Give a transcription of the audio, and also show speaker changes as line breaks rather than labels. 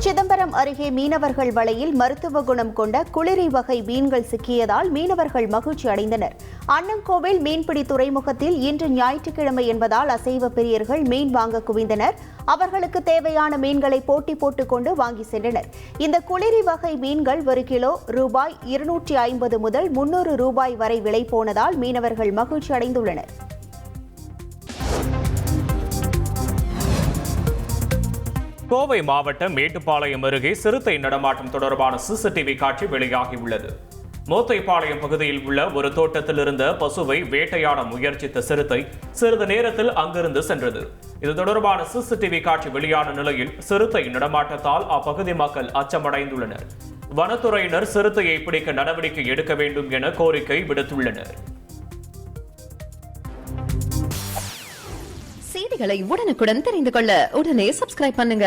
சிதம்பரம் அருகே மீனவர்கள் வலையில் மருத்துவ குணம் கொண்ட குளிரி வகை மீன்கள் சிக்கியதால் மீனவர்கள் மகிழ்ச்சி அடைந்தனர். அன்னங்கோவில் மீன்பிடி துறைமுகத்தில் இன்று ஞாயிற்றுக்கிழமை என்பதால் அசைவ பிரியர்கள் மீன் வாங்க குவிந்தனர். அவர்களுக்கு தேவையான மீன்களை போட்டி போட்டுக் கொண்டு வாங்கி சென்றனர். இந்த குளிரி வகை மீன்கள் ஒரு கிலோ ரூபாய் 250 முதல் 300 ரூபாய் வரை விலை போனதால் மீனவர்கள் மகிழ்ச்சி அடைந்துள்ளனர்.
கோவை மாவட்டம் மேட்டுப்பாளையம் அருகே சிறுத்தை நடமாட்டம் தொடர்பான சிசிடிவி காட்சி வெளியாகியுள்ளது. மோத்தைப்பாளையம் பகுதியில் உள்ள ஒரு தோட்டத்தில் இருந்த பசுவை வேட்டையாட முயற்சித்த சிறுத்தை சிறிது நேரத்தில் அங்கிருந்து சென்றது. இது தொடர்பான சிசிடிவி காட்சி வெளியான நிலையில் சிறுத்தை நடமாட்டத்தால் அப்பகுதி மக்கள் அச்சமடைந்துள்ளனர். வனத்துறையினர் சிறுத்தையை பிடிக்க நடவடிக்கை எடுக்க வேண்டும் என கோரிக்கை விடுத்துள்ளனர்.
செய்திகளை உடனுக்குடன் தெரிந்து கொள்ள உடனே சப்ஸ்கிரைப் பண்ணுங்க.